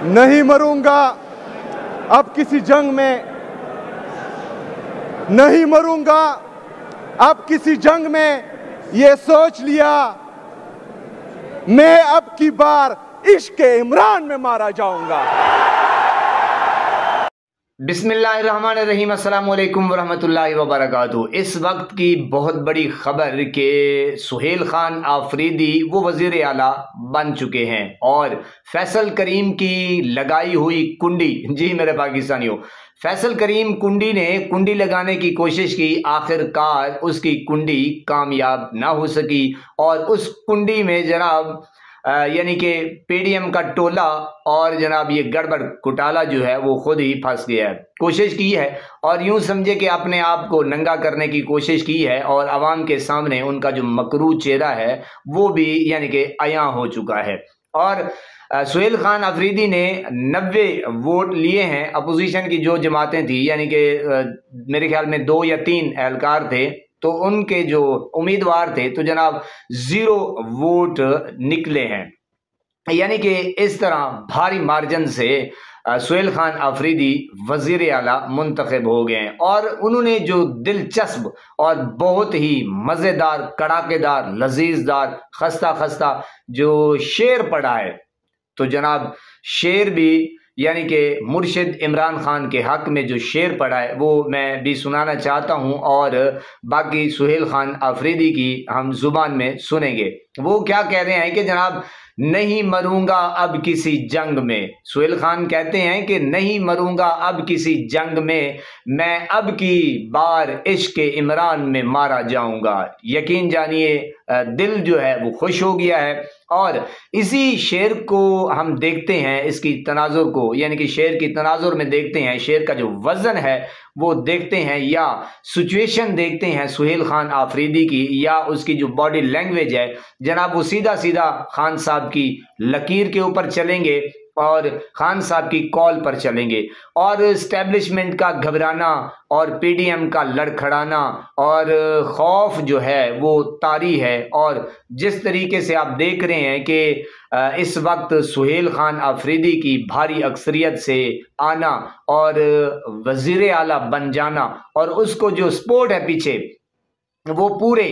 नहीं मरूंगा अब किसी जंग में, नहीं मरूंगा अब किसी जंग में, ये सोच लिया मैं अब की बार इश्क इमरान में मारा जाऊंगा। बिस्मिल्लाहिर्रहमानिर्रहीम, अस्सलामुअलैकुम वरहमतुल्लाहि वबरकातुहू। इस वक्त की बहुत बड़ी खबर कि सुहेल खान आफरीदी वो वज़ीर आला बन चुके हैं और फैसल करीम की लगाई हुई कुंडी, जी मेरे पाकिस्तानियों, फैसल करीम कुंडी ने कुंडी लगाने की कोशिश की, आखिरकार उसकी कुंडी कामयाब ना हो सकी और उस कुंडी में जनाब यानी कि पीडीएम का टोला और जनाब ये गड़बड़ घोटाला जो है वो खुद ही फंस गया है। कोशिश की है और यूं समझे कि अपने आप को नंगा करने की कोशिश की है और आवाम के सामने उनका जो मकरू चेहरा है वो भी यानी कि अयां हो चुका है। और सुहेल खान आफरीदी ने 90 वोट लिए हैं। अपोजिशन की जो जमातें थी यानी कि मेरे ख्याल में 2 या 3 एहलकार थे, तो उनके जो उम्मीदवार थे तो जनाब 0 वोट निकले हैं। यानी कि इस तरह भारी मार्जिन से सुहेल खान आफरीदी वजीर आला मुंतखब हो गए हैं और उन्होंने जो दिलचस्प और बहुत ही मज़ेदार, कड़ाकेदार, लजीजदार, खस्ता खस्ता जो शेर पढ़ा है, तो जनाब शेर भी यानी कि मुर्शिद इमरान खान के हक में जो शेर पढ़ा है वो मैं भी सुनाना चाहता हूं और बाकी सुहेल खान आफरीदी की हम जुबान में सुनेंगे। वो क्या कह रहे हैं कि जनाब नहीं मरूंगा अब किसी जंग में। सुहेल खान कहते हैं कि नहीं मरूंगा अब किसी जंग में, मैं अब की बार इश्क इमरान में मारा जाऊंगा। यकीन जानिए दिल जो है वो खुश हो गया है। और इसी शेर को हम देखते हैं, इसकी तनाजुर को यानी कि शेर की तनाजुर में देखते हैं, शेर का जो वजन है वो देखते हैं या सिचुएशन देखते हैं सुहेल खान आफरीदी की, या उसकी जो बॉडी लैंग्वेज है जनाब वो सीधा सीधा खान साहब की लकीर के ऊपर चलेंगे और खान साहब की कॉल पर चलेंगे। और एस्टेब्लिशमेंट का घबराना और पीडीएम का लड़खड़ाना और खौफ जो है वो तारी है। और जिस तरीके से आप देख रहे हैं कि इस वक्त सुहेल खान आफरीदी की भारी अक्सरियत से आना और वजीर आला बन जाना और उसको जो सपोर्ट है पीछे वो पूरे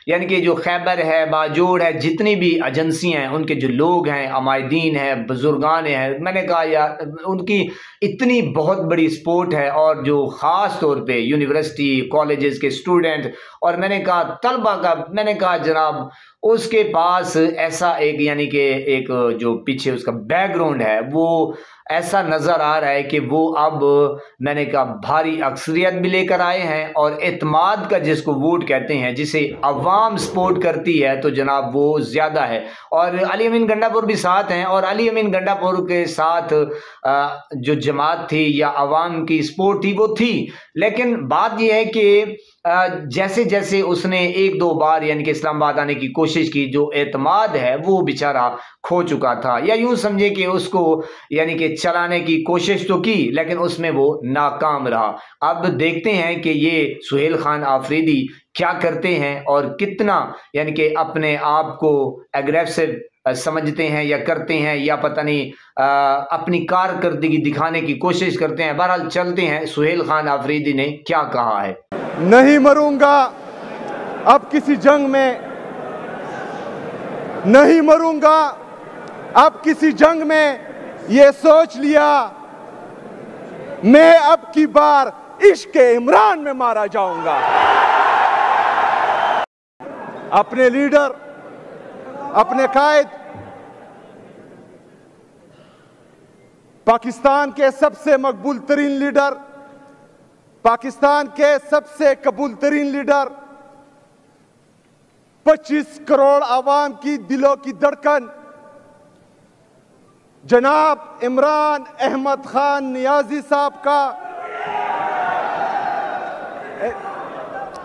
यानी कि जो खैबर है, बाजोड़ है, जितनी भी एजेंसियां हैं, उनके जो लोग हैं, अमायदीन हैं, बुजुर्गान हैं, मैंने कहा यार उनकी इतनी बहुत बड़ी सपोर्ट है। और जो ख़ास तौर पे यूनिवर्सिटी कॉलेजेस के स्टूडेंट और मैंने कहा तलबा का, मैंने कहा जनाब उसके पास ऐसा एक यानी कि एक जो पीछे उसका बैकग्राउंड है वो ऐसा नज़र आ रहा है कि वो अब मैंने कहा भारी अक्सरियत भी लेकर आए हैं और एतमाद का जिसको वोट कहते हैं, जिसे अवाम सपोर्ट करती है, तो जनाब वो ज़्यादा है। और अली अमीन गंडापुर भी साथ हैं और अली अमीन गंडापुर के साथ जो जमात थी या अवाम की सपोर्ट थी वो थी। लेकिन बात यह है कि जैसे जैसे उसने 1-2 बार यानी कि इस्लामाबाद आने की कोशिश की, जो एतमाद है वो बेचारा खो चुका था, या यूं समझे कि उसको यानी कि चलाने की कोशिश तो की लेकिन उसमें वो नाकाम रहा। अब देखते हैं कि ये सुहेल खान आफरीदी क्या करते हैं और कितना यानी कि अपने आप को एग्रेसिव समझते हैं या करते हैं, या पता नहीं अपनी कारकर्दगी दिखाने की कोशिश करते हैं। बहरहाल चलते हैं सुहेल खान आफरीदी ने क्या कहा है। नहीं मरूंगा अब किसी जंग में, नहीं मरूंगा अब किसी जंग में, ये सोच लिया मैं अब की बार इश्क इमरान में मारा जाऊंगा। अपने लीडर, अपने कायद, पाकिस्तान के सबसे मकबूल तरीन लीडर, पाकिस्तान के सबसे कबूल तरीन लीडर, 25 करोड़ आवाम की दिलों की धड़कन जनाब इमरान अहमद खान नियाजी साहब का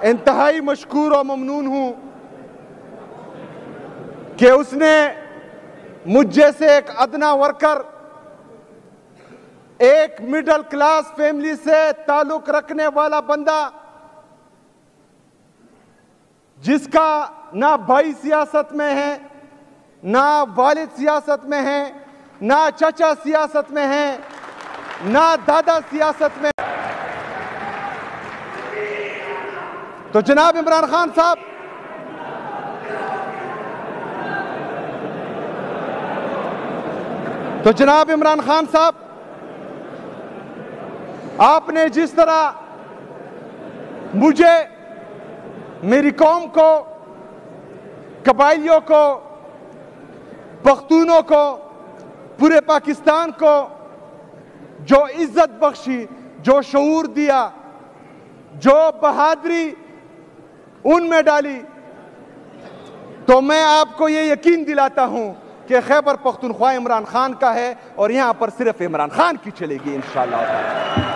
इंतहाई मशकूर और ममनून हूं कि उसने मुझ जैसे एक अदना वर्कर, एक मिडिल क्लास फैमिली से ताल्लुक रखने वाला बंदा, जिसका ना भाई सियासत में है ना वालिद सियासत में है, ना चाचा सियासत में हैं, ना दादा सियासत में। तो जनाब इमरान खान साहब, आपने जिस तरह मुझे, मेरी कौम को, कबाइलियों को, पख्तूनों को, पूरे पाकिस्तान को जो इज्जत बख्शी, जो शऊर दिया, जो बहादुरी उनमें डाली, तो मैं आपको ये यकीन दिलाता हूं कि खैबर पख्तूनख्वा इमरान खान का है और यहां पर सिर्फ इमरान खान की चलेगी इंशाअल्लाह।